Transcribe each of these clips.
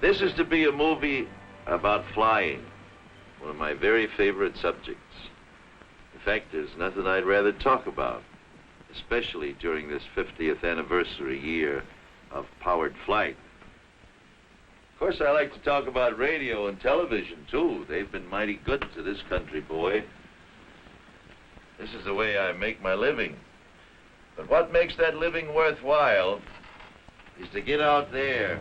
This is to be a movie about flying, one of my very favorite subjects. In fact, there's nothing I'd rather talk about, especially during this 50th anniversary year of powered flight. Of course, I like to talk about radio and television, too. They've been mighty good to this country, boy. This is the way I make my living. But what makes that living worthwhile is to get out there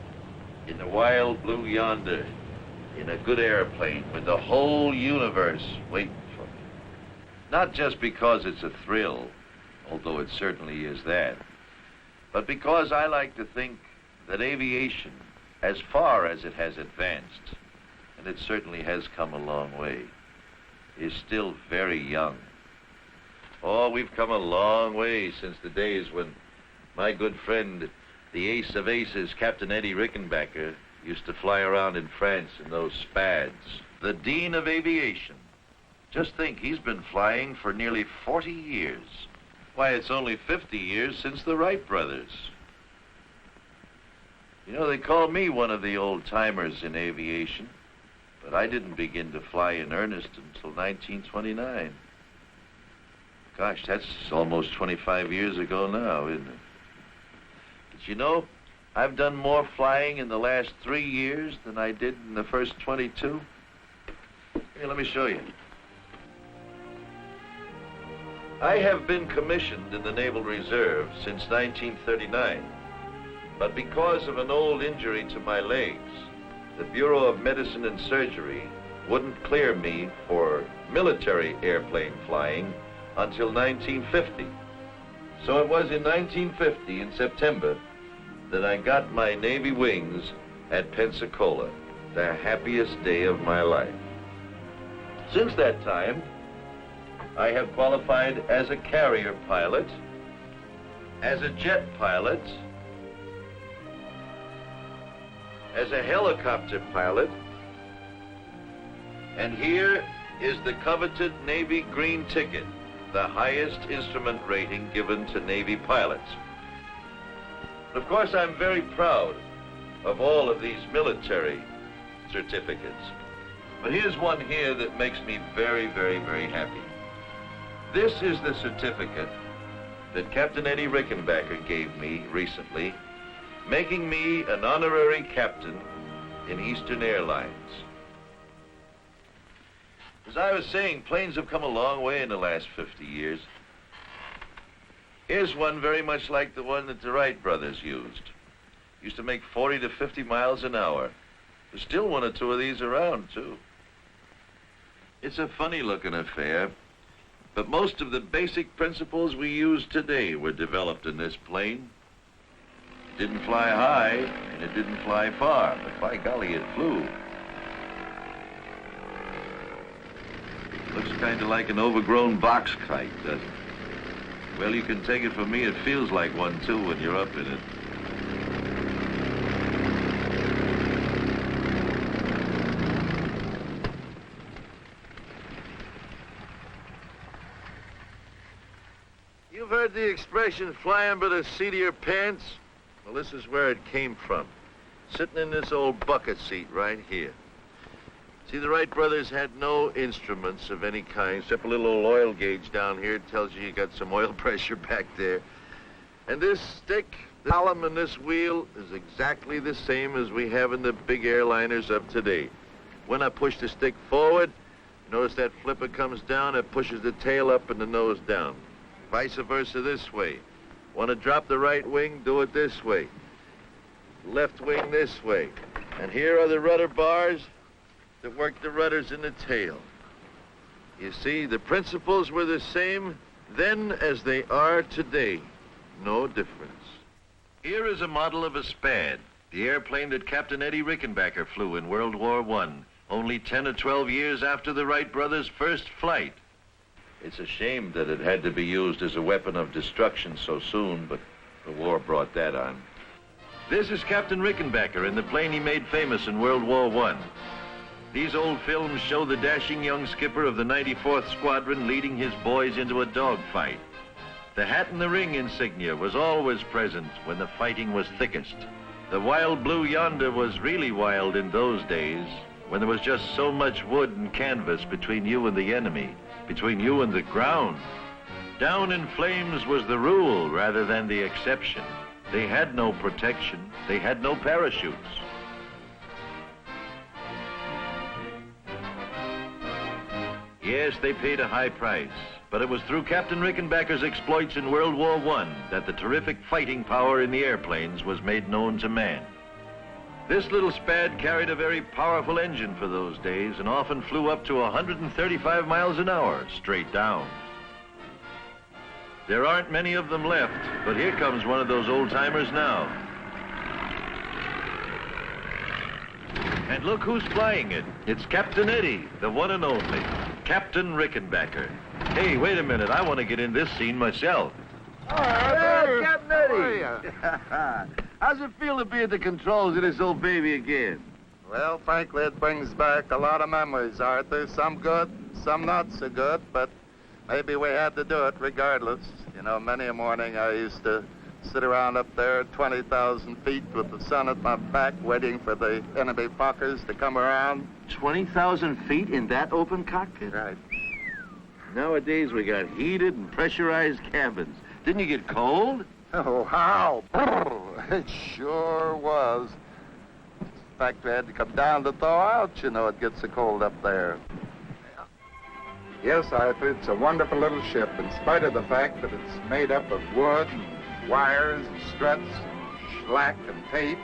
in the wild blue yonder in a good airplane with the whole universe waiting for me. Not just because it's a thrill, although it certainly is that, but because I like to think that aviation, as far as it has advanced, and it certainly has come a long way, is still very young. Oh, we've come a long way since the days when my good friend, the ace of aces, Captain Eddie Rickenbacker, used to fly around in France in those Spads. The Dean of Aviation. Just think, he's been flying for nearly 40 years. Why, it's only 50 years since the Wright brothers. You know, they call me one of the old-timers in aviation, but I didn't begin to fly in earnest until 1929. Gosh, that's almost 25 years ago now, isn't it? But you know, I've done more flying in the last 3 years than I did in the first 22. Here, let me show you. I have been commissioned in the Naval Reserve since 1939, but because of an old injury to my legs, the Bureau of Medicine and Surgery wouldn't clear me for military airplane flying until 1950. So it was in 1950, in September, that I got my Navy wings at Pensacola, the happiest day of my life. Since that time, I have qualified as a carrier pilot, as a jet pilot, as a helicopter pilot, and here is the coveted Navy green ticket, the highest instrument rating given to Navy pilots. Of course, I'm very proud of all of these military certificates. But here's one here that makes me very, very, very happy. This is the certificate that Captain Eddie Rickenbacker gave me recently, making me an honorary captain in Eastern Airlines. As I was saying, planes have come a long way in the last 50 years. Here's one very much like the one that the Wright brothers used. Used to make 40 to 50 miles an hour. There's still one or two of these around, too. It's a funny-looking affair, but most of the basic principles we use today were developed in this plane. It didn't fly high, and it didn't fly far, but by golly, it flew. Looks kind of like an overgrown box kite, doesn't it? Well, you can take it from me, it feels like one, too, when you're up in it. You've heard the expression, flying by the seat of your pants? Well, this is where it came from. Sitting in this old bucket seat right here. See, the Wright brothers had no instruments of any kind, except a little old oil gauge down here. It tells you got some oil pressure back there. And this stick, the column and this wheel is exactly the same as we have in the big airliners of today. When I push the stick forward, notice that flipper comes down, it pushes the tail up and the nose down. Vice versa this way. Want to drop the right wing, do it this way. Left wing this way. And here are the rudder bars that work the rudders in the tail. You see, the principles were the same then as they are today. No difference. Here is a model of a Spad, the airplane that Captain Eddie Rickenbacker flew in World War I, only 10 or 12 years after the Wright brothers' first flight. It's a shame that it had to be used as a weapon of destruction so soon, but the war brought that on. This is Captain Rickenbacker in the plane he made famous in World War I. These old films show the dashing young skipper of the 94th Squadron leading his boys into a dogfight. The hat and the ring insignia was always present when the fighting was thickest. The wild blue yonder was really wild in those days, when there was just so much wood and canvas between you and the enemy, between you and the ground. Down in flames was the rule rather than the exception. They had no protection. They had no parachutes. Yes, they paid a high price, but it was through Captain Rickenbacker's exploits in World War I that the terrific fighting power in the airplanes was made known to man. This little Spad carried a very powerful engine for those days and often flew up to 135 miles an hour straight down. There aren't many of them left, but here comes one of those old-timers now. And look who's flying it. It's Captain Eddie, the one and only, Captain Rickenbacker. Hey, wait a minute. I want to get in this scene myself. Oh, Arthur. Captain Eddie. How's it feel to be at the controls of this old baby again? Well, frankly, it brings back a lot of memories, Arthur. Some good, some not so good, but maybe we had to do it regardless. You know, many a morning I used to sit around up there at 20,000 feet with the sun at my back waiting for the enemy Fokkers to come around. 20,000 feet in that open cockpit? Right. Nowadays we got heated and pressurized cabins. Didn't you get cold? Oh, how? It sure was. In fact, we had to come down to thaw out. You know, it gets so cold up there. Yes, Arthur, it's a wonderful little ship, in spite of the fact that it's made up of wood and wires and struts and slack and tape,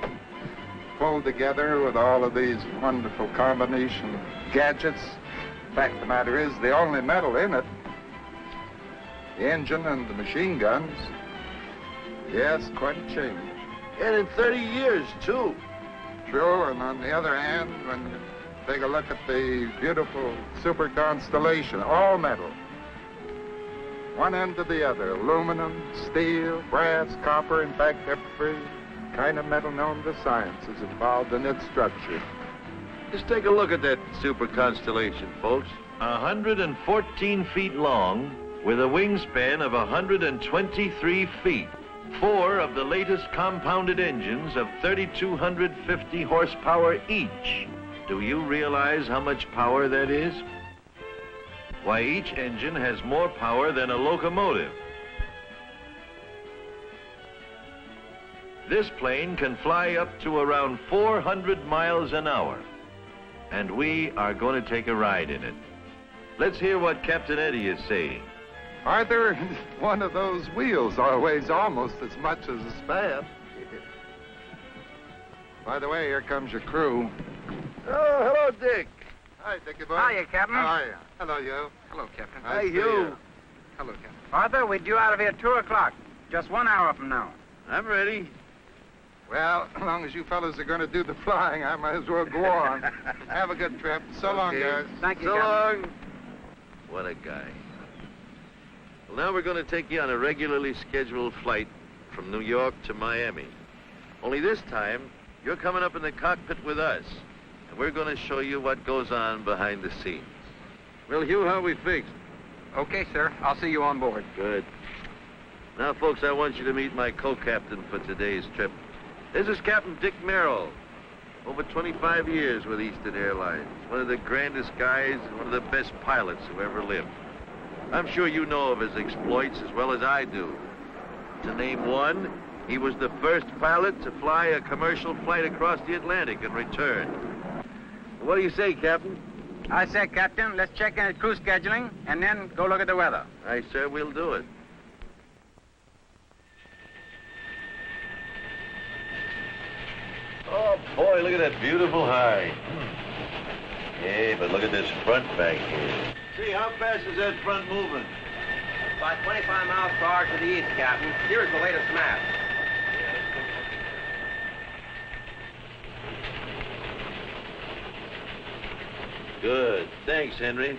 pulled together with all of these wonderful combination gadgets. The fact of the matter is, the only metal in it, the engine and the machine guns. Yes, quite a change. And in 30 years, too. True, and on the other hand, when you take a look at the beautiful Super Constellation, all metal. One end to the other, aluminum, steel, brass, copper, in fact, every kind of metal known to science is involved in its structure. Just take a look at that Super Constellation, folks. 114 feet long, with a wingspan of 123 feet. 4 of the latest compounded engines of 3,250 horsepower each. Do you realize how much power that is? Why, each engine has more power than a locomotive. This plane can fly up to around 400 miles an hour. And we are going to take a ride in it. Let's hear what Captain Eddie is saying. Arthur, one of those wheels weighs almost as much as a Spad. By the way, here comes your crew. Oh, hello, Dick. Hi, Dickie boy. Hiya, Captain. How are you? Hello, you. Hello, Captain. Hi, Hugh. Hello, Captain. Arthur, we're due out of here 2 o'clock. Just 1 hour from now. I'm ready. Well, as long as you fellas are going to do the flying, I might as well go on. Have a good trip. So long, guys. Thank you, So Captain. long. What a guy. Well, now we're going to take you on a regularly scheduled flight from New York to Miami. Only this time, you're coming up in the cockpit with us, and we're going to show you what goes on behind the scenes. Well, Hugh, how are we fixed? Okay, sir. I'll see you on board. Good. Now, folks, I want you to meet my co-captain for today's trip. This is Captain Dick Merrill. Over 25 years with Eastern Airlines. One of the grandest guys and one of the best pilots who ever lived. I'm sure you know of his exploits as well as I do. To name one, he was the first pilot to fly a commercial flight across the Atlantic and return. What do you say, Captain? I say, Captain, let's check in at crew scheduling and then go look at the weather. Aye, sir, we'll do it. Oh, boy, look at that beautiful high. Hey, but look at this front back here. See, how fast is that front moving? About 25 miles per hour to the east, Captain. Here's the latest map. Good. Thanks, Henry.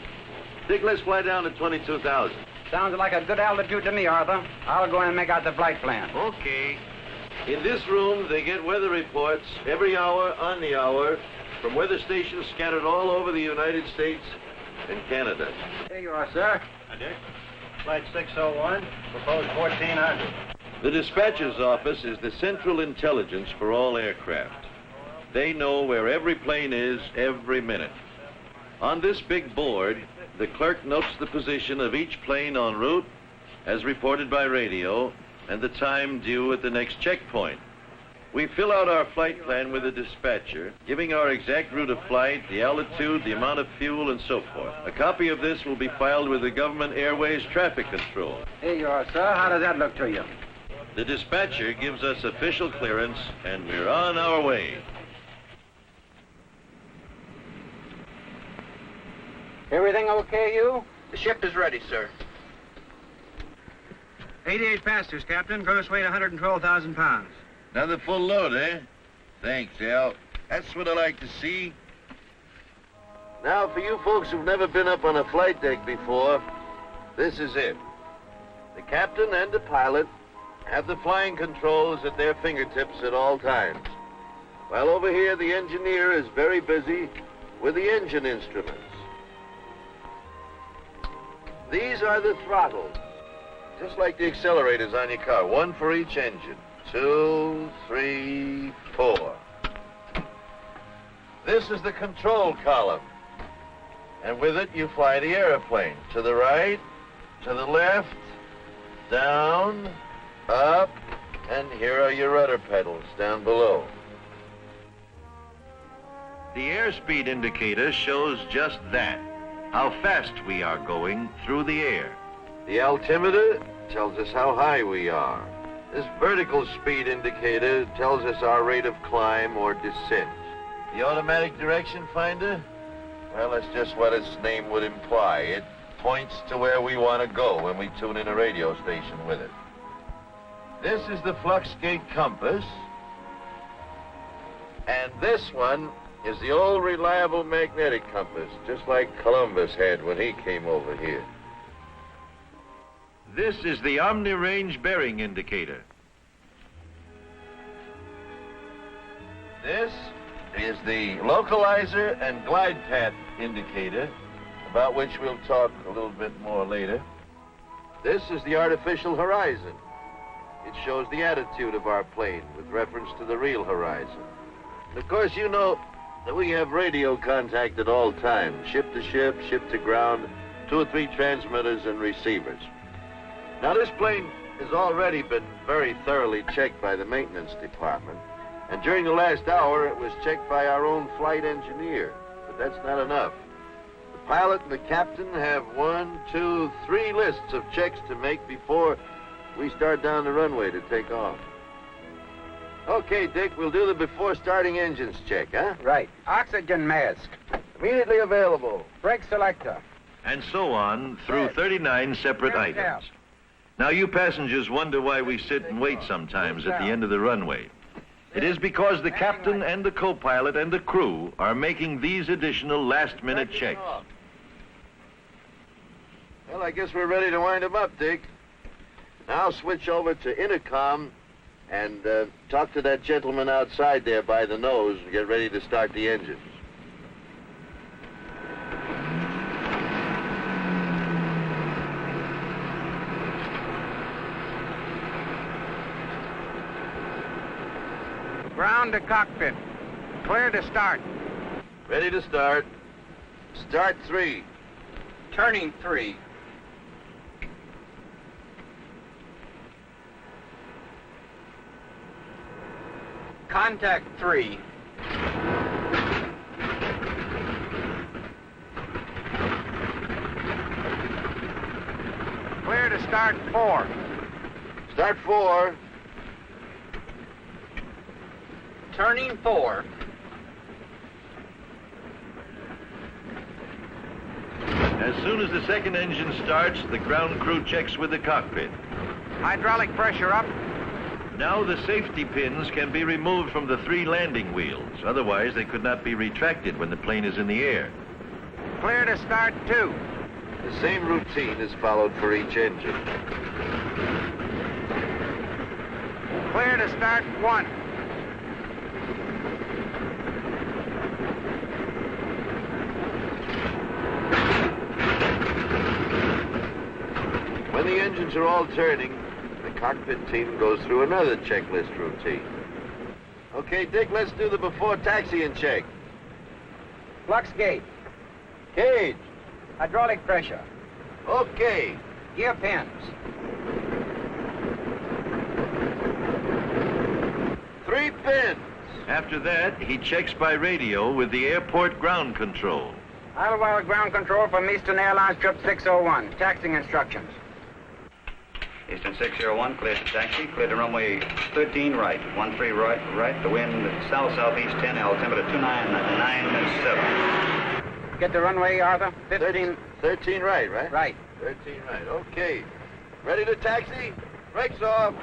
Dick, let's fly down to 22,000. Sounds like a good altitude to me, Arthur. I'll go in and make out the flight plan. Okay. In this room, they get weather reports every hour on the hour from weather stations scattered all over the United States and Canada. Here you are, sir. Hi, Dick. Flight 601, proposed 1400. The dispatcher's office is the central intelligence for all aircraft. They know where every plane is every minute. On this big board, the clerk notes the position of each plane en route, as reported by radio, and the time due at the next checkpoint. We fill out our flight plan with the dispatcher, giving our exact route of flight, the altitude, the amount of fuel, and so forth. A copy of this will be filed with the Government Airways Traffic Control. Here you are, sir. How does that look to you? The dispatcher gives us official clearance, and we're on our way. Everything okay, you? The ship is ready, sir. 88 passengers, Captain. Gross weight 112,000 pounds. Another full load, eh? Thanks, Al. That's what I like to see. Now, for you folks who've never been up on a flight deck before, this is it. The captain and the pilot have the flying controls at their fingertips at all times. While over here, the engineer is very busy with the engine instruments. These are the throttles, just like the accelerators on your car, one for each engine. 2, 3, 4. This is the control column. And with it, you fly the airplane. To the right, to the left, down, up, and here are your rudder pedals down below. The airspeed indicator shows just that, how fast we are going through the air. The altimeter tells us how high we are. This vertical speed indicator tells us our rate of climb or descent. The automatic direction finder? Well, that's just what its name would imply. It points to where we want to go when we tune in a radio station with it. This is the flux gate compass. And this one is the old reliable magnetic compass, just like Columbus had when he came over here. This is the omni-range bearing indicator. This is the localizer and glide path indicator, about which we'll talk a little bit more later. This is the artificial horizon. It shows the attitude of our plane with reference to the real horizon. And of course, you know that we have radio contact at all times, ship to ground, 2 or 3 transmitters and receivers. Now, this plane has already been very thoroughly checked by the maintenance department, and during the last hour, it was checked by our own flight engineer, but that's not enough. The pilot and the captain have 1, 2, 3 lists of checks to make before we start down the runway to take off. Okay, Dick, we'll do the before starting engines check, huh? Right. Oxygen mask. Immediately available. Brake selector. And so on through 39 separate items. Now, you passengers wonder why we sit and wait sometimes at the end of the runway. It is because the captain and the co-pilot and the crew are making these additional last-minute checks. Well, I guess we're ready to wind them up, Dick. Now switch over to intercom and talk to that gentleman outside there by the nose and get ready to start the engines. Ground to cockpit. Clear to start. Ready to start. Start 3. Turning 3. Contact 3. Clear to start 4. Start 4. Turning 4. As soon as the second engine starts, the ground crew checks with the cockpit. Hydraulic pressure up. Now the safety pins can be removed from the 3 landing wheels. Otherwise, they could not be retracted when the plane is in the air. Clear to start 2. The same routine is followed for each engine. Clear to start 1. When the engines are all turning, the cockpit team goes through another checklist routine. Okay, Dick, let's do the before taxiing check. Flux gate. Cage. Hydraulic pressure. Okay. Gear pins. 3 pins. After that, he checks by radio with the airport ground control. Idlewild ground control from Eastern Airlines trip 601. Taxiing instructions. Eastern 601, clear to taxi. Clear to runway 13 right. 13 right. The wind south-southeast 10, altimeter 2997. Get the runway, Arthur. 15. 13 right, right? Right. 13 right. Okay. Ready to taxi? Brakes off.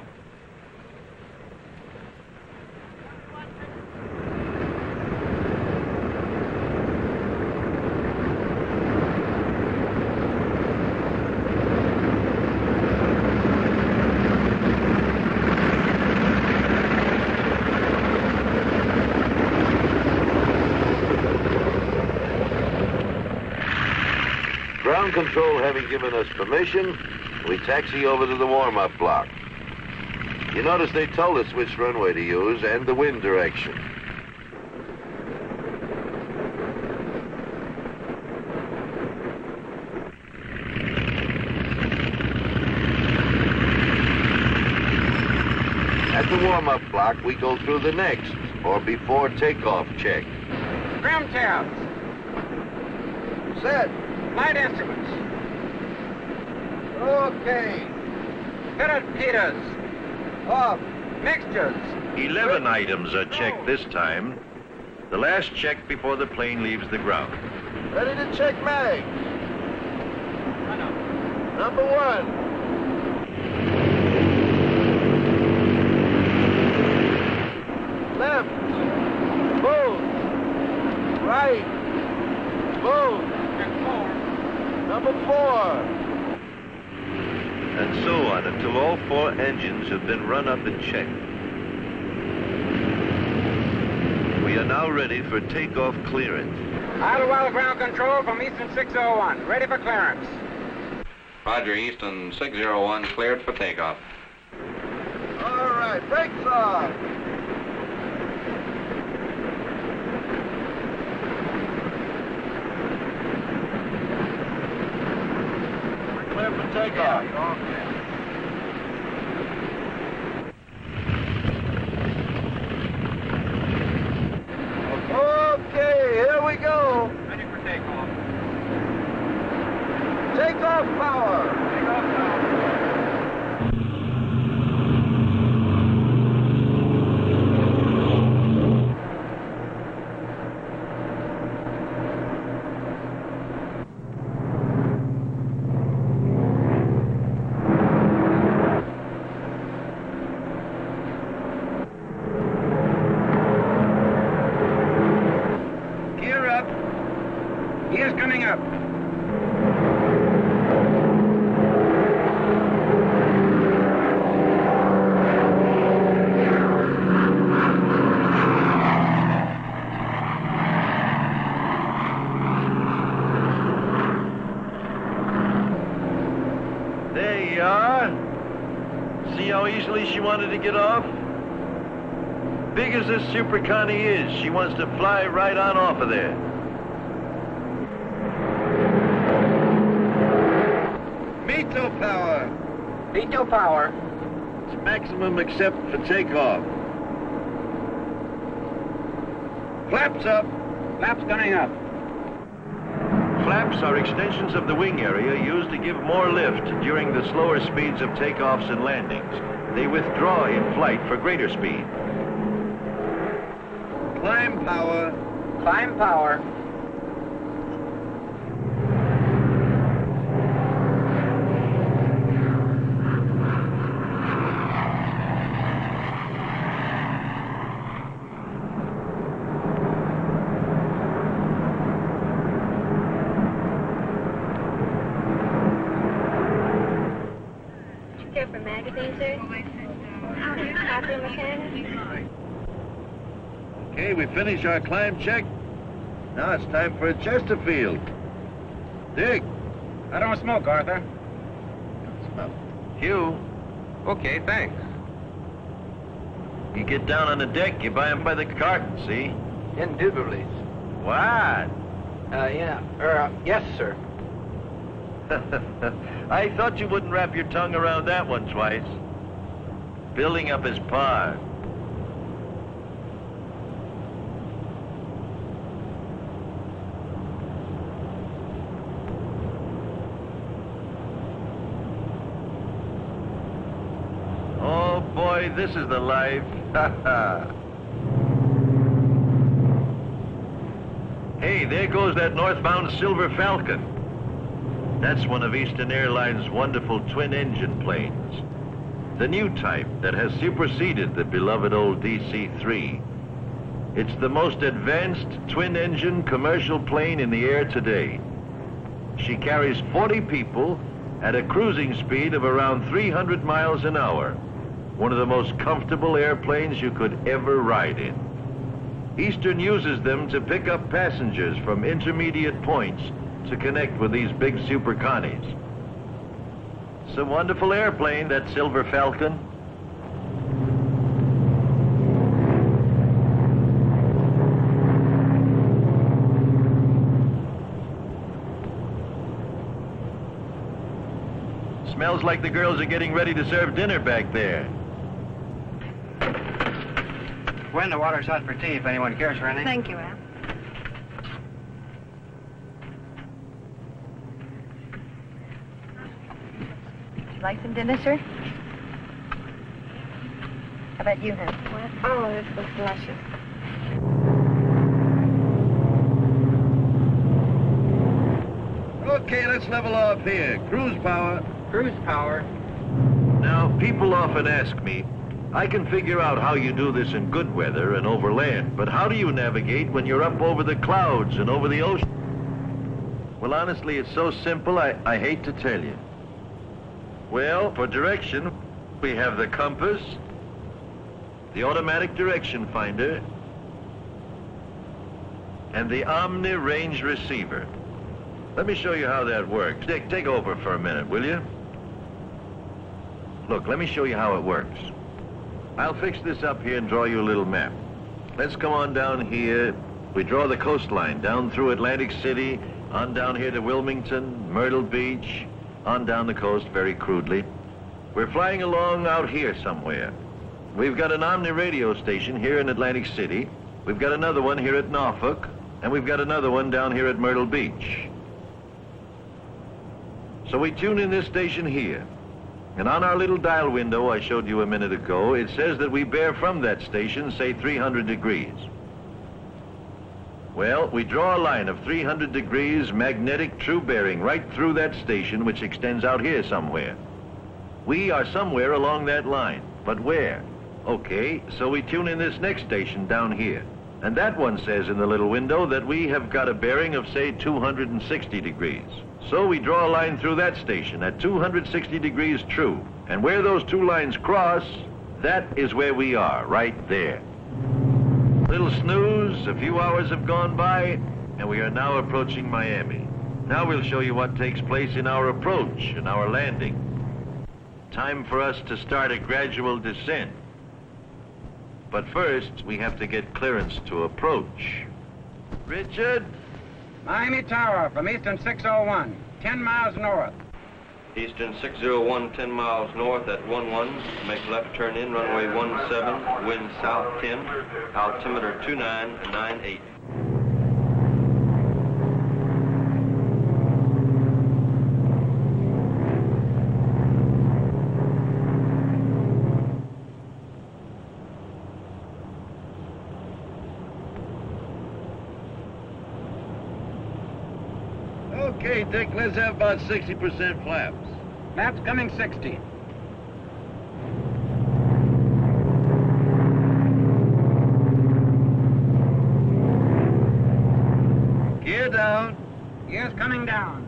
Ground control having given us permission, we taxi over to the warm-up block. You notice they told us which runway to use and the wind direction. At the warm-up block, we go through the next, or before takeoff check. Trim tabs. Set. Flight instruments. Okay. Fitted heaters. Off. Mixtures. 11 items are checked this time. The last check before the plane leaves the ground. Ready to check mags. Number 1. Left. Move. Right. Move. Number 4. And so on until all 4 engines have been run up and checked. We are now ready for takeoff clearance. Idlewild ground control from Eastern 601. Ready for clearance. Roger, Eastern 601, cleared for takeoff. All right, brakes off. Clear for takeoff. Okay, here we go. Ready for takeoff. Takeoff power. Takeoff now. Gear up. Gear's coming up. There you are. See how easily she wanted to get off? Big as this Super Connie is, she wants to fly right on off of there. Veto power. Veto power. It's maximum except for takeoff. Flaps up. Flaps coming up. Flaps are extensions of the wing area used to give more lift during the slower speeds of takeoffs and landings. They withdraw in flight for greater speed. Climb power. Climb power. Here for magazine, sir. Copy mechanic. Okay, we finished our climb check. Now it's time for a Chesterfield. Dick. I don't smoke, Arthur. Smell. Hugh, Okay, thanks. You get down on the deck, you buy 'em by the carton, see? Indubitably. What? Yes, sir. I thought you wouldn't wrap your tongue around that one twice. Building up his par. Oh boy, this is the life. Hey, there goes that northbound Silver Falcon. That's one of Eastern Airlines' wonderful twin-engine planes. The new type that has superseded the beloved old DC-3. It's the most advanced twin-engine commercial plane in the air today. She carries 40 people at a cruising speed of around 300 miles an hour. One of the most comfortable airplanes you could ever ride in. Eastern uses them to pick up passengers from intermediate points to connect with these big super connies. It's a wonderful airplane, that Silver Falcon. Smells like the girls are getting ready to serve dinner back there. Gwen, the water's hot for tea if anyone cares for anything. Thank you, Al. Would you like some dinner, sir? How about you, honey? What? Oh, this looks delicious. Okay, let's level off here. Cruise power. Cruise power. Now, people often ask me, I can figure out how you do this in good weather and over land, but how do you navigate when you're up over the clouds and over the ocean? Well, honestly, it's so simple, I hate to tell you. Well, for direction, we have the compass, the automatic direction finder, and the Omni range receiver. Let me show you how that works. Dick, take over for a minute, will you? Look, let me show you how it works. I'll fix this up here and draw you a little map. Let's come on down here. We draw the coastline down through Atlantic City, on down here to Wilmington, Myrtle Beach, on down the coast very crudely. We're flying along out here somewhere. We've got an Omni radio station here in Atlantic City. We've got another one here at Norfolk, and we've got another one down here at Myrtle Beach. So we tune in this station here. And on our little dial window I showed you a minute ago, it says that we bear from that station, say 300 degrees. Well, we draw a line of 300 degrees magnetic true bearing right through that station, which extends out here somewhere. We are somewhere along that line, but where? Okay, so we tune in this next station down here. And that one says in the little window that we have got a bearing of, say, 260 degrees. So we draw a line through that station at 260 degrees true. And where those two lines cross, that is where we are, right there. Little snooze, a few hours have gone by, and we are now approaching Miami. Now we'll show you what takes place in our approach and our landing. Time for us to start a gradual descent. But first, we have to get clearance to approach. Richard? Miami Tower from Eastern 601, 10 miles north. Eastern 601, 10 miles north at 11. Make left turn in, runway 17, wind south 10, altimeter 2998. Okay, Dick, let's have about 60% flaps. Maps coming 60. Gear down. Gears coming down.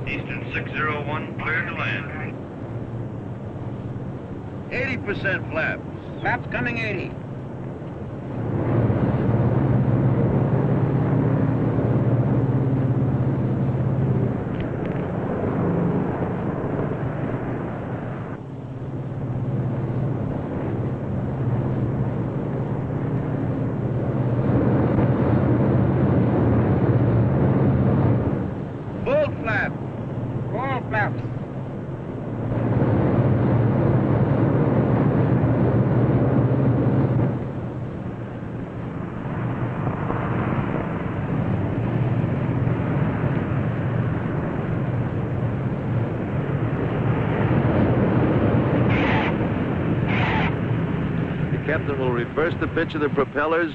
Eastern 601, clear to land. 80% flaps. Flaps coming 80. Full flap. Full flaps. The captain will reverse the pitch of the propellers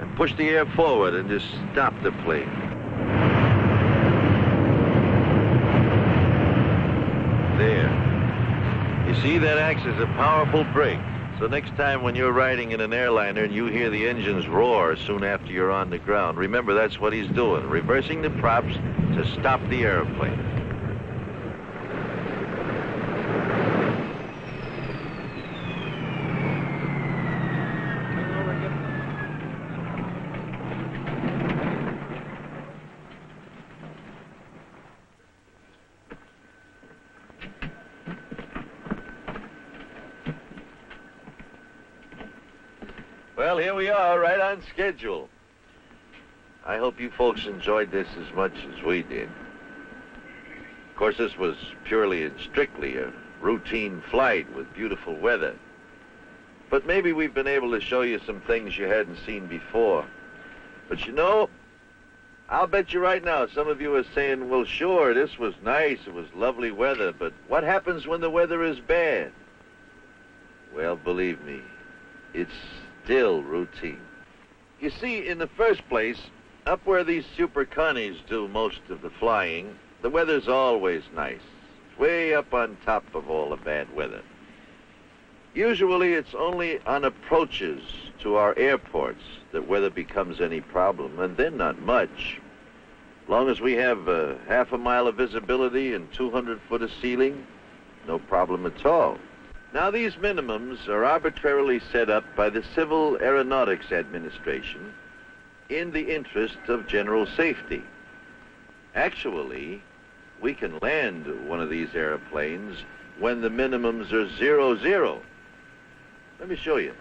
and push the air forward and just stop the plane. There. You see, that acts as a powerful brake. So next time when you're riding in an airliner and you hear the engines roar soon after you're on the ground, remember that's what he's doing, reversing the props to stop the airplane. Well, here we are, right on schedule. I hope you folks enjoyed this as much as we did. Of course, this was purely and strictly a routine flight with beautiful weather. But maybe we've been able to show you some things you hadn't seen before. But you know, I'll bet you right now some of you are saying, well, sure, this was nice, it was lovely weather, but what happens when the weather is bad? Well, believe me, it's still routine. You see, in the first place, up where these Super Connies do most of the flying, the weather's always nice. It's way up on top of all the bad weather. Usually it's only on approaches to our airports that weather becomes any problem, and then not much. As long as we have half a mile of visibility and 200 foot of ceiling, no problem at all. Now, these minimums are arbitrarily set up by the Civil Aeronautics Administration in the interest of general safety. Actually, we can land one of these airplanes when the minimums are 00. Let me show you.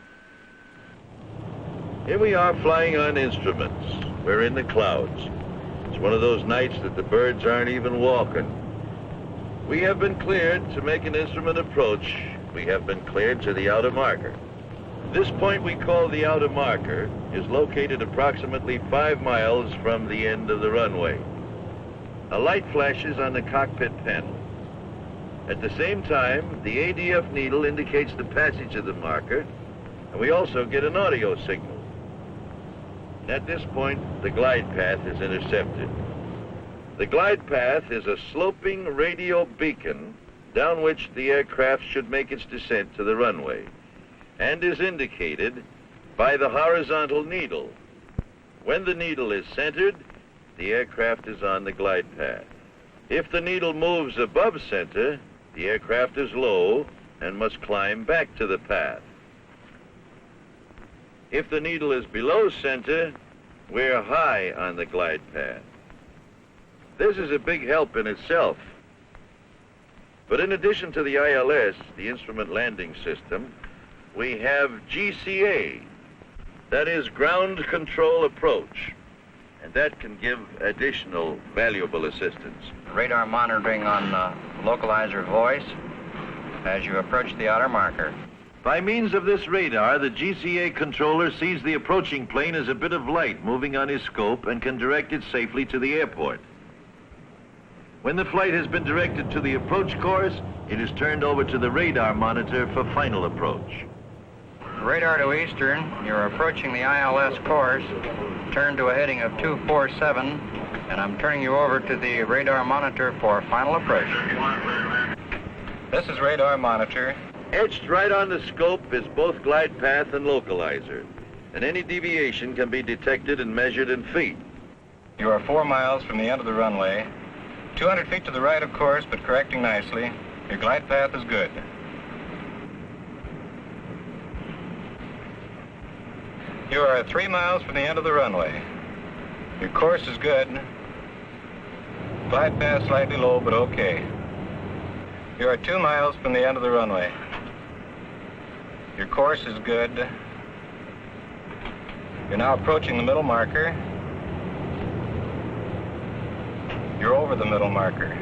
Here we are flying on instruments. We're in the clouds. It's one of those nights that the birds aren't even walking. We have been cleared to make an instrument approach. We have been cleared to the outer marker. This point we call the outer marker is located approximately 5 miles from the end of the runway. A light flashes on the cockpit panel. At the same time, the ADF needle indicates the passage of the marker, and we also get an audio signal. At this point, the glide path is intercepted. The glide path is a sloping radio beacon down which the aircraft should make its descent to the runway, and is indicated by the horizontal needle. When the needle is centered, the aircraft is on the glide path. If the needle moves above center, the aircraft is low and must climb back to the path. If the needle is below center, we're high on the glide path. This is a big help in itself. But in addition to the ILS, the Instrument Landing System, we have GCA, that is Ground Control Approach, and that can give additional valuable assistance. Radar monitoring on localizer voice as you approach the outer marker. By means of this radar, the GCA controller sees the approaching plane as a bit of light moving on his scope and can direct it safely to the airport. When the flight has been directed to the approach course, it is turned over to the radar monitor for final approach. Radar to eastern, you're approaching the ILS course. Turn to a heading of 247, and I'm turning you over to the radar monitor for final approach. This is radar monitor. Etched right on the scope is both glide path and localizer, and any deviation can be detected and measured in feet. You are 4 miles from the end of the runway. 200 feet to the right, of course, but correcting nicely. Your glide path is good. You are 3 miles from the end of the runway. Your course is good. Glide path slightly low, but okay. You are 2 miles from the end of the runway. Your course is good. You're now approaching the middle marker. You're over the middle marker.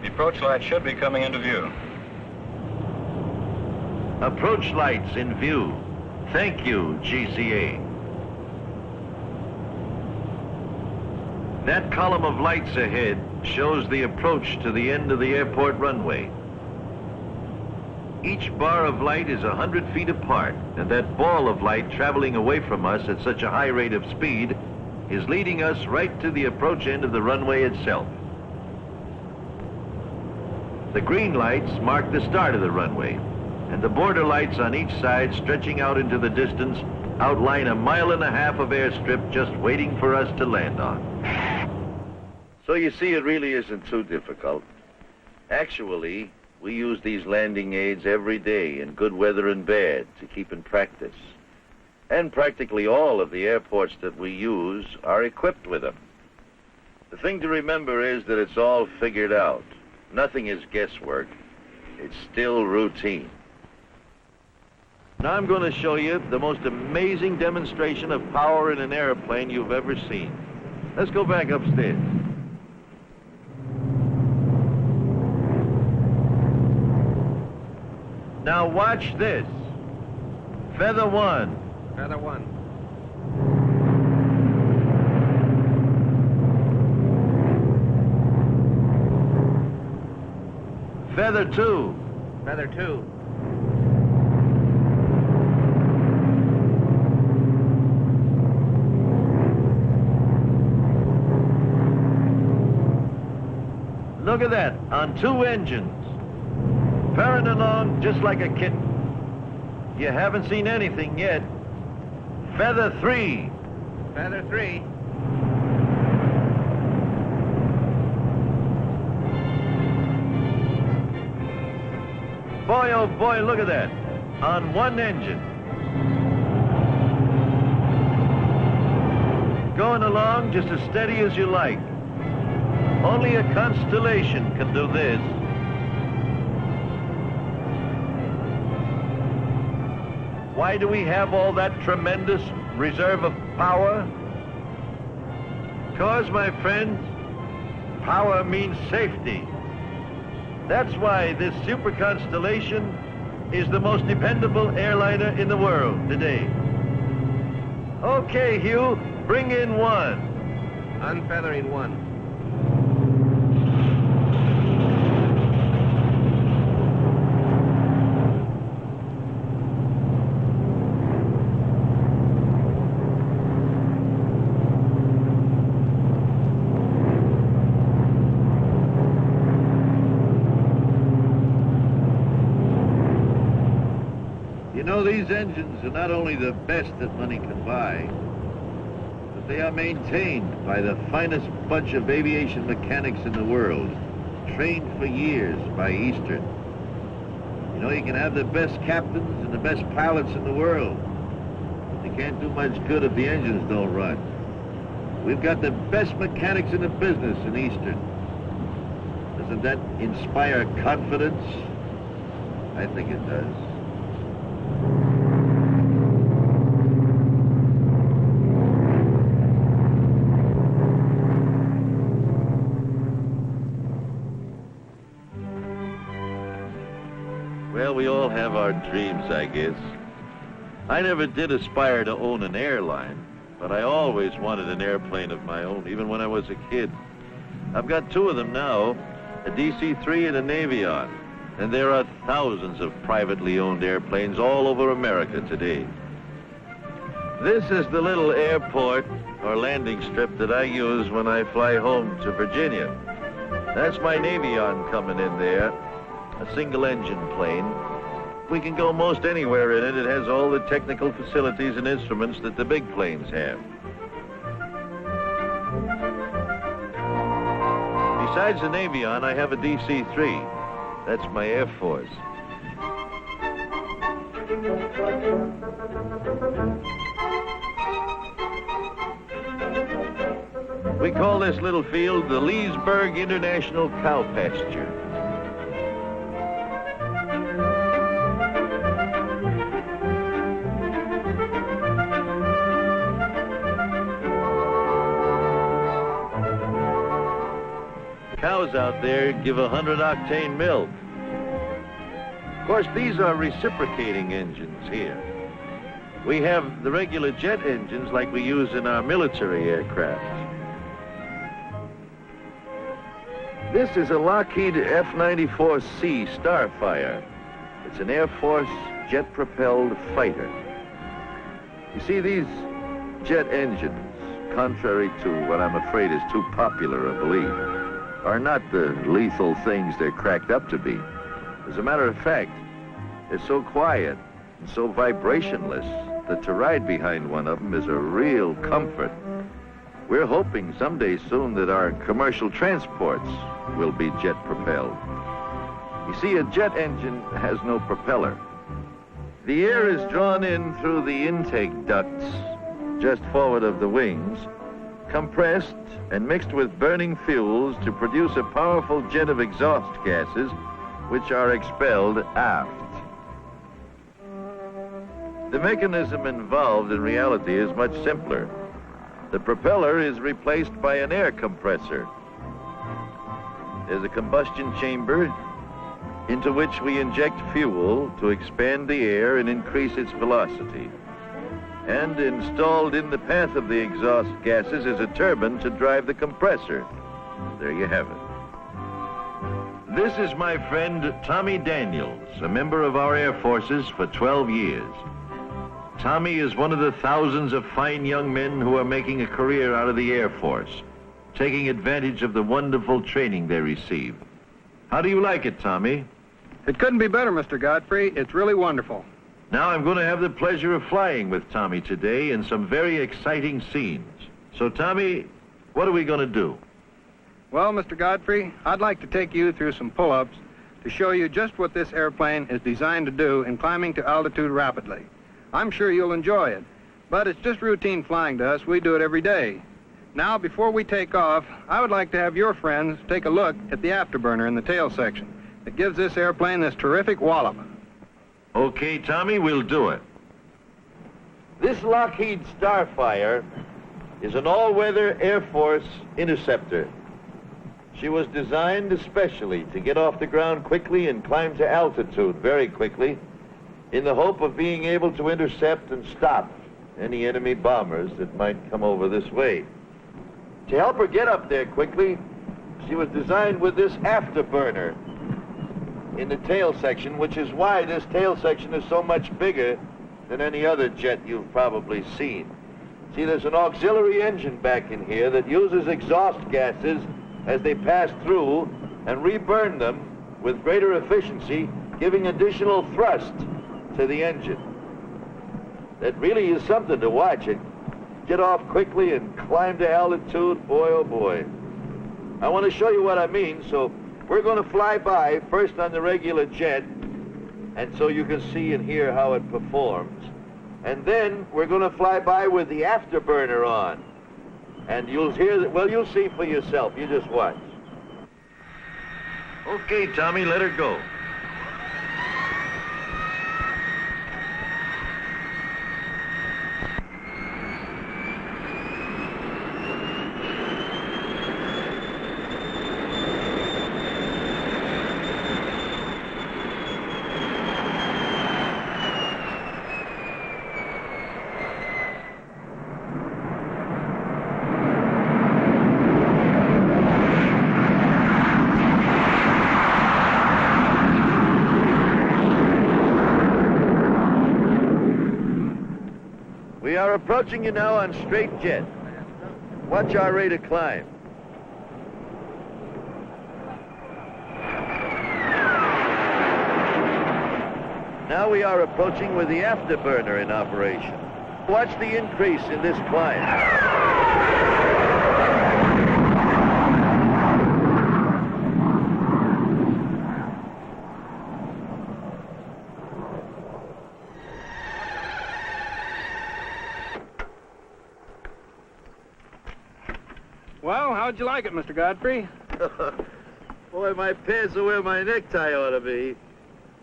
The approach light should be coming into view. Approach lights in view. Thank you, GCA. That column of lights ahead shows the approach to the end of the airport runway. Each bar of light is 100 feet apart, and that ball of light traveling away from us at such a high rate of speed is leading us right to the approach end of the runway itself. The green lights mark the start of the runway, and the border lights on each side stretching out into the distance outline a 1.5 miles of airstrip just waiting for us to land on. So you see, it really isn't too difficult. Actually, we use these landing aids every day in good weather and bad to keep in practice. And practically all of the airports that we use are equipped with them. The thing to remember is that it's all figured out. Nothing is guesswork. It's still routine. Now I'm going to show you the most amazing demonstration of power in an airplane you've ever seen. Let's go back upstairs. Now watch this. Feather 1. Feather 1. Feather 2. Feather 2. Look at that, on 2 engines. Purring along just like a kitten. You haven't seen anything yet. Feather 3. Feather 3. Boy, oh boy, look at that. On 1 engine. Going along just as steady as you like. Only a Constellation can do this. Why do we have all that tremendous reserve of power? Because, my friends, power means safety. That's why this Super Constellation is the most dependable airliner in the world today. Okay, Hugh, bring in 1. Unfeathering 1. You know, these engines are not only the best that money can buy, but they are maintained by the finest bunch of aviation mechanics in the world, trained for years by Eastern. You know, you can have the best captains and the best pilots in the world, but they can't do much good if the engines don't run. We've got the best mechanics in the business in Eastern. Doesn't that inspire confidence? I think it does. Well, we all have our dreams, I guess. I never did aspire to own an airline, but I always wanted an airplane of my own, even when I was a kid. I've got 2 of them now, a DC-3 and a Navion, and there are thousands of privately owned airplanes all over America today. This is the little airport or landing strip that I use when I fly home to Virginia. That's my Navion coming in there, a single-engine plane. We can go most anywhere in it. It has all the technical facilities and instruments that the big planes have. Besides the Navion, I have a DC-3. That's my Air Force. We call this little field the Leesburg International Cow Pasture. Cows out there give 100-octane milk. Of course, these are reciprocating engines here. We have the regular jet engines like we use in our military aircraft. This is a Lockheed F-94C Starfire. It's an Air Force jet-propelled fighter. You see, these jet engines, contrary to what I'm afraid is too popular a belief, are not the lethal things they're cracked up to be. As a matter of fact, they're so quiet and so vibrationless that to ride behind one of them is a real comfort. We're hoping someday soon that our commercial transports will be jet-propelled. You see, a jet engine has no propeller. The air is drawn in through the intake ducts just forward of the wings, compressed and mixed with burning fuels to produce a powerful jet of exhaust gases which are expelled aft. The mechanism involved in reality is much simpler. The propeller is replaced by an air compressor. There's a combustion chamber into which we inject fuel to expand the air and increase its velocity. And installed in the path of the exhaust gases is a turbine to drive the compressor. There you have it. This is my friend Tommy Daniels, a member of our Air Forces for 12 years. Tommy is one of the thousands of fine young men who are making a career out of the Air Force, taking advantage of the wonderful training they receive. How do you like it, Tommy? It couldn't be better, Mr. Godfrey. It's really wonderful. Now I'm going to have the pleasure of flying with Tommy today in some very exciting scenes. So, Tommy, what are we going to do? Well, Mr. Godfrey, I'd like to take you through some pull-ups to show you just what this airplane is designed to do in climbing to altitude rapidly. I'm sure you'll enjoy it, but it's just routine flying to us. We do it every day. Now, before we take off, I would like to have your friends take a look at the afterburner in the tail section. It gives this airplane this terrific wallop. Okay, Tommy, we'll do it. This Lockheed Starfire is an all-weather Air Force interceptor. She was designed especially to get off the ground quickly and climb to altitude very quickly in the hope of being able to intercept and stop any enemy bombers that might come over this way. To help her get up there quickly, she was designed with this afterburner in the tail section, which is why this tail section is so much bigger than any other jet you've probably seen. See, there's an auxiliary engine back in here that uses exhaust gases as they pass through and reburn them with greater efficiency, giving additional thrust to the engine. That really is something to watch. It get off quickly and climb to altitude, boy oh boy. I want to show you what I mean, so we're going to fly by first on the regular jet, and so you can see and hear how it performs. And then we're going to fly by with the afterburner on. And you'll hear that, well, you'll see for yourself. You just watch. Okay, Tommy, let her go. We are approaching you now on straight jet. Watch our rate of climb. Now we are approaching with the afterburner in operation. Watch the increase in this climb. Well, how'd you like it, Mr. Godfrey? Boy, my pants are where my necktie ought to be.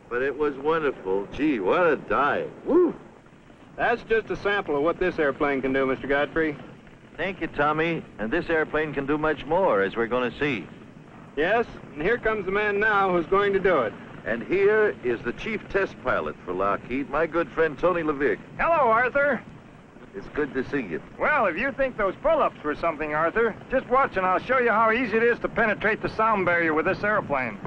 But it was wonderful. Gee, what a dive. Woo! That's just a sample of what this airplane can do, Mr. Godfrey. Thank you, Tommy. And this airplane can do much more, as we're going to see. Yes, and here comes the man now who's going to do it. And here is the chief test pilot for Lockheed, my good friend Tony Levick. Hello, Arthur. It's good to see you. Well, if you think those pull-ups were something, Arthur, just watch and I'll show you how easy it is to penetrate the sound barrier with this airplane.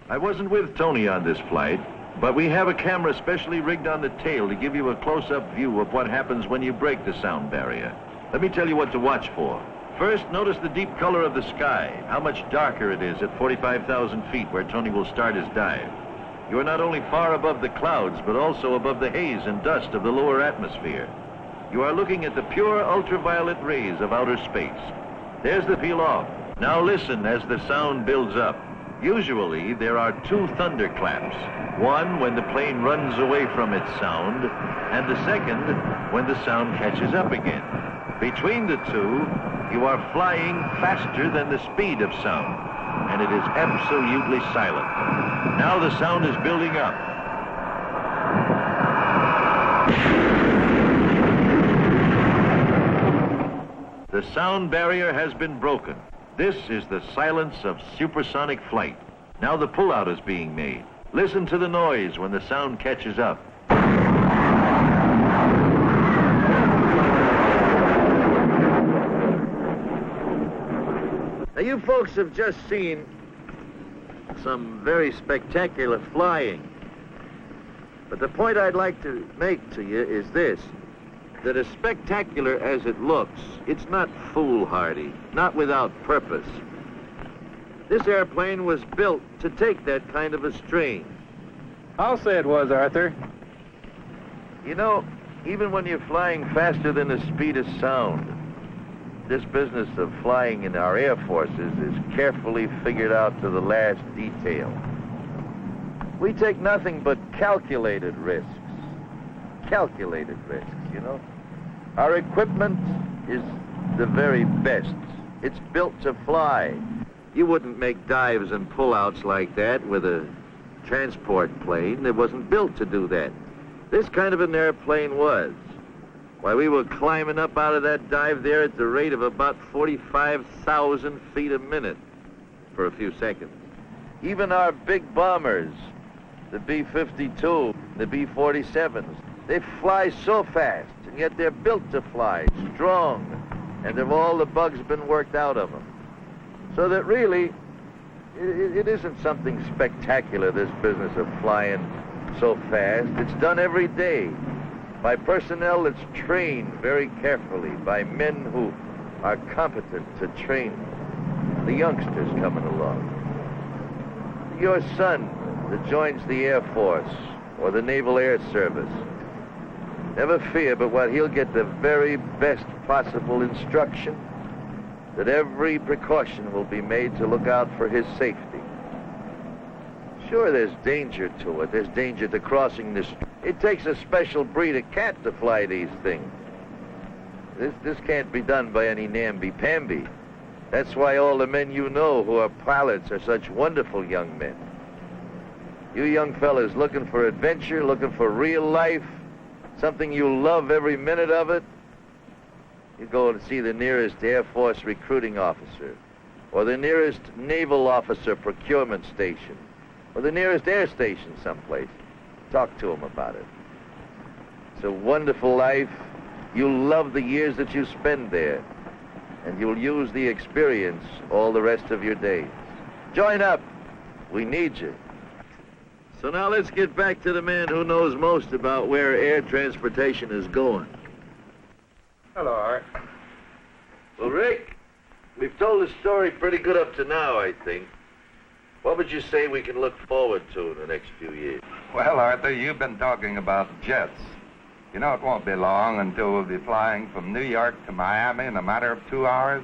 I wasn't with Tony on this flight, but we have a camera specially rigged on the tail to give you a close-up view of what happens when you break the sound barrier. Let me tell you what to watch for. First, notice the deep color of the sky, how much darker it is at 45,000 feet where Tony will start his dive. You are not only far above the clouds, but also above the haze and dust of the lower atmosphere. You are looking at the pure ultraviolet rays of outer space. There's the peel off. Now listen as the sound builds up. Usually, there are two thunderclaps. One when the plane runs away from its sound, and the second when the sound catches up again. Between the two, you are flying faster than the speed of sound, and it is absolutely silent. Now the sound is building up. The sound barrier has been broken. This is the silence of supersonic flight. Now the pullout is being made. Listen to the noise when the sound catches up. Now, you folks have just seen some very spectacular flying. But the point I'd like to make to you is this, that as spectacular as it looks, it's not foolhardy, not without purpose. This airplane was built to take that kind of a strain. I'll say it was, Arthur. You know, even when you're flying faster than the speed of sound, this business of flying in our air forces is carefully figured out to the last detail. We take nothing but calculated risks. Calculated risks, you know. Our equipment is the very best. It's built to fly. You wouldn't make dives and pullouts like that with a transport plane. It wasn't built to do that. This kind of an airplane was. Why, we were climbing up out of that dive there at the rate of about 45,000 feet a minute for a few seconds. Even our big bombers, the B-52, the B-47s, they fly so fast, and yet they're built to fly, strong, and have all the bugs been worked out of them. So that really, it isn't something spectacular, this business of flying so fast. It's done every day by personnel that's trained very carefully, by men who are competent to train the youngsters coming along. Your son that joins the Air Force or the Naval Air Service, never fear but what he'll get the very best possible instruction, that every precaution will be made to look out for his safety. Sure, there's danger to it. There's danger to crossing the street. It takes a special breed of cat to fly these things. This can't be done by any namby-pamby. That's why all the men you know who are pilots are such wonderful young men. You young fellas looking for adventure, looking for real life, something you love every minute of it, you go and see the nearest Air Force recruiting officer, or the nearest naval officer procurement station, or the nearest air station someplace. Talk to them about it. It's a wonderful life. You'll love the years that you spend there, and you'll use the experience all the rest of your days. Join up. We need you. So now let's get back to the man who knows most about where air transportation is going. Hello, Art. Well, Rick, we've told the story pretty good up to now, I think. What would you say we can look forward to in the next few years? Well, Arthur, you've been talking about jets. You know, it won't be long until we'll be flying from New York to Miami in a matter of 2 hours,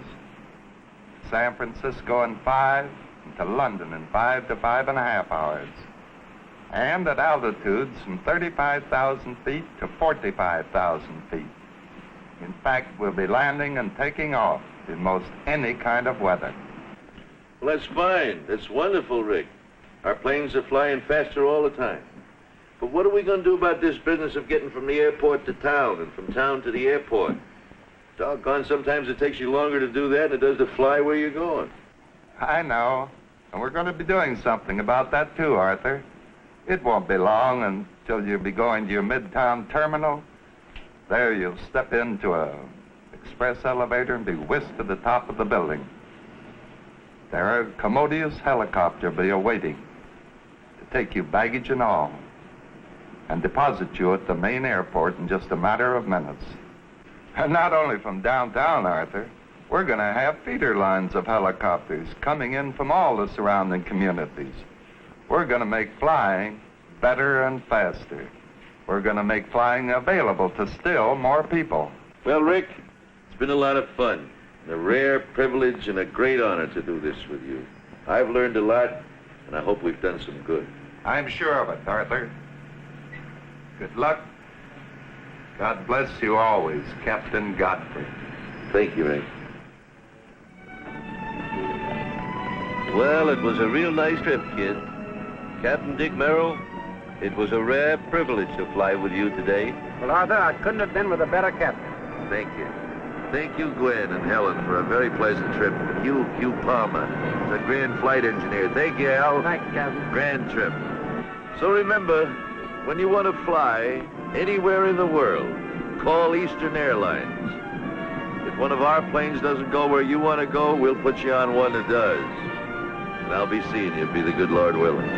San Francisco in 5, and to London in 5 to 5.5 hours. And at altitudes from 35,000 feet to 45,000 feet. In fact, we'll be landing and taking off in most any kind of weather. Well, that's fine. That's wonderful, Rick. Our planes are flying faster all the time. But what are we going to do about this business of getting from the airport to town and from town to the airport? Doggone, sometimes it takes you longer to do that than it does to fly where you're going. I know. And we're going to be doing something about that too, Arthur. It won't be long until you'll be going to your midtown terminal. There you'll step into a express elevator and be whisked to the top of the building. There a commodious helicopter will be awaiting to take you baggage and all and deposit you at the main airport in just a matter of minutes. And not only from downtown, Arthur, we're going to have feeder lines of helicopters coming in from all the surrounding communities. We're going to make flying better and faster. We're going to make flying available to still more people. Well, Rick, it's been a lot of fun. A rare privilege and a great honor to do this with you. I've learned a lot, and I hope we've done some good. I'm sure of it, Arthur. Good luck. God bless you always, Captain Godfrey. Thank you, Rick. Well, it was a real nice trip, kid. Captain Dick Merrill, it was a rare privilege to fly with you today. Well, Arthur, I couldn't have been with a better captain. Thank you. Thank you, Gwen and Helen, for a very pleasant trip. And you, Hugh Palmer, the grand flight engineer. Thank you, Al. Thank you, Captain. Grand trip. So remember, when you want to fly anywhere in the world, call Eastern Airlines. If one of our planes doesn't go where you want to go, we'll put you on one that does. And I'll be seeing you, be the good Lord willing.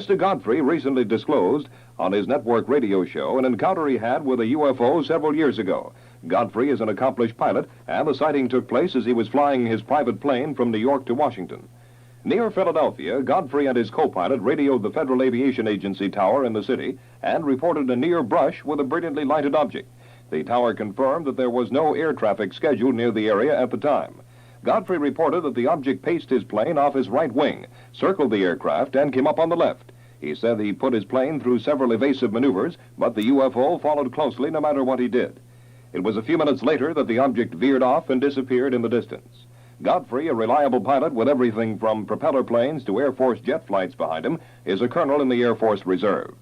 Mr. Godfrey recently disclosed on his network radio show an encounter he had with a UFO several years ago. Godfrey is an accomplished pilot, and the sighting took place as he was flying his private plane from New York to Washington. Near Philadelphia, Godfrey and his co-pilot radioed the Federal Aviation Agency tower in the city and reported a near brush with a brilliantly lighted object. The tower confirmed that there was no air traffic scheduled near the area at the time. Godfrey reported that the object paced his plane off his right wing, circled the aircraft, and came up on the left. He said he put his plane through several evasive maneuvers, but the UFO followed closely no matter what he did. It was a few minutes later that the object veered off and disappeared in the distance. Godfrey, a reliable pilot with everything from propeller planes to Air Force jet flights behind him, is a colonel in the Air Force Reserve.